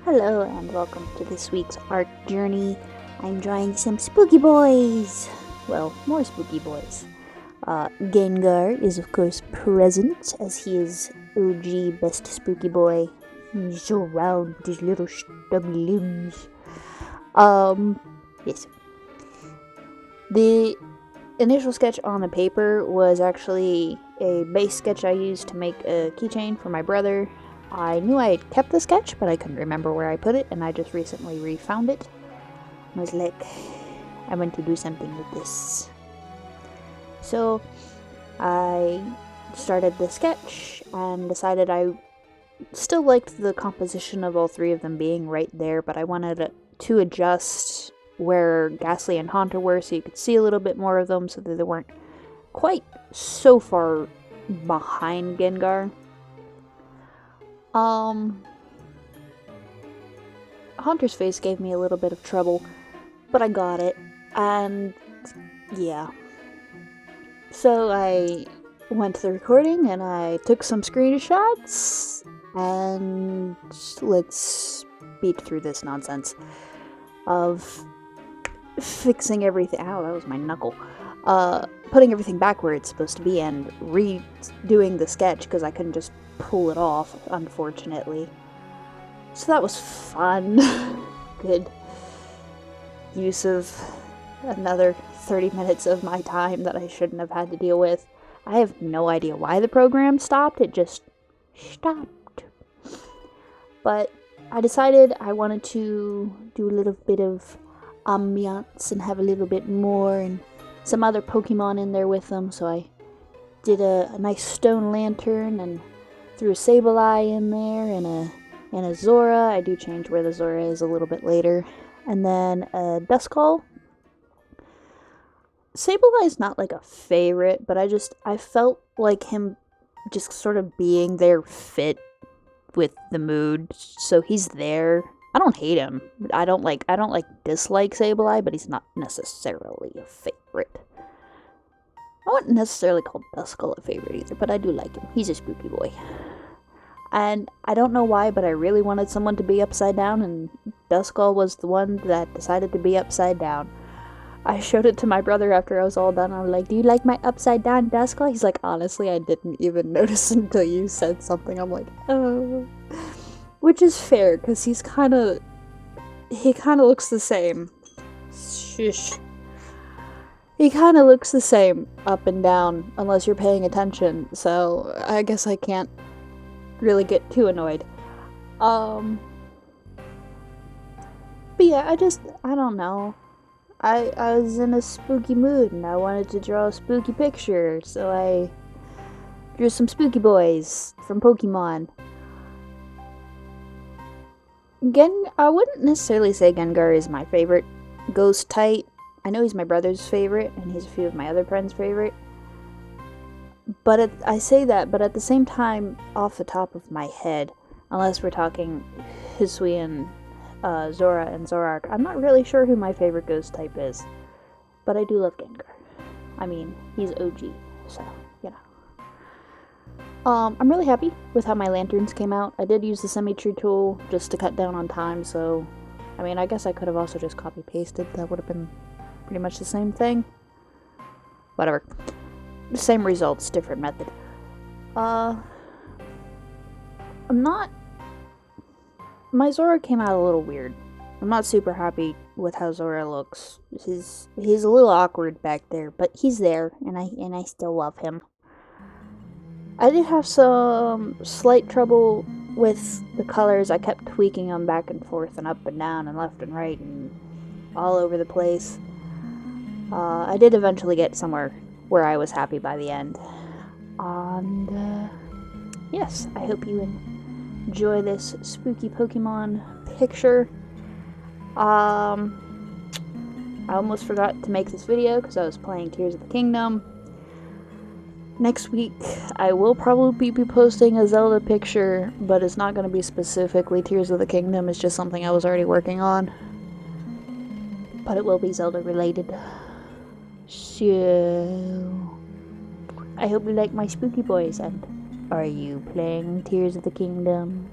Hello and welcome to this week's art journey. I'm drawing some spooky boys. Well, more spooky boys. Gengar is of course present as he is OG best spooky boy. He's so round with his little stubby limbs. Yes. The initial sketch on the paper was actually a base sketch I used to make a keychain for my brother. I knew I had kept the sketch, but I couldn't remember where I put it, and I just recently refound it. I was like, I want to do something with this. So, I started the sketch and decided I still liked the composition of all three of them being right there, but I wanted to adjust where Ghastly and Haunter were so you could see a little bit more of them so that they weren't quite so far behind Gengar. Haunter's face gave me a little bit of trouble, but I got it, and yeah. So I went to the recording and I took some screenshots, and let's beat through this nonsense of fixing everything. Ow, that was my knuckle. Putting everything back where it's supposed to be and redoing the sketch because I couldn't just pull it off, unfortunately. So that was fun. Good use of another 30 minutes of my time that I shouldn't have had to deal with. I have no idea why the program stopped. It just stopped. But I decided I wanted to do a little bit of ambiance and have a little bit more and some other Pokemon in there with them, so I did a nice stone lantern and threw a Sableye in there and a Zora. I do change where the Zora is a little bit later. And then a Duskull. Sableye's not like a favorite, but I felt like him just sort of being there fit with the mood, so he's there. I don't hate him. I don't dislike Sableye, but he's not necessarily a favorite. I wouldn't necessarily call Duskull a favorite either, but I do like him. He's a spooky boy. And I don't know why, but I really wanted someone to be upside down, and Duskull was the one that decided to be upside down. I showed it to my brother after I was all done. I was like, "Do you like my upside down Duskull?" He's like, "Honestly, I didn't even notice until you said something." I'm like, "Oh." Which is fair, because he kind of looks the same. Shush. He kind of looks the same up and down, unless you're paying attention, so I guess I can't really get too annoyed. But yeah, I don't know. I was in a spooky mood, and I wanted to draw a spooky picture, so I drew some spooky boys from Pokemon. I wouldn't necessarily say Gengar is my favorite ghost type. I know he's my brother's favorite, and he's a few of my other friends' favorite. But I say that, but at the same time, off the top of my head, unless we're talking Hisuian, Zora, and Zoroark, I'm not really sure who my favorite ghost type is. But I do love Gengar. I mean, he's OG, so, you know. I'm really happy with how my lanterns came out. I did use the semi-true tool just to cut down on time, so I mean, I guess I could have also just copy-pasted. That would have been pretty much the same thing. Whatever. Same results, different method. My Zora came out a little weird. I'm not super happy with how Zora looks. He's a little awkward back there, but he's there, and I still love him. I did have some slight trouble with the colors. I kept tweaking them back and forth and up and down and left and right and all over the place. I did eventually get somewhere where I was happy by the end. And yes, I hope you enjoy this spooky Pokemon picture. I almost forgot to make this video because I was playing Tears of the Kingdom. Next week, I will probably be posting a Zelda picture, but it's not going to be specifically Tears of the Kingdom. It's just something I was already working on. But it will be Zelda related. So, I hope you like my spooky boys, and are you playing Tears of the Kingdom?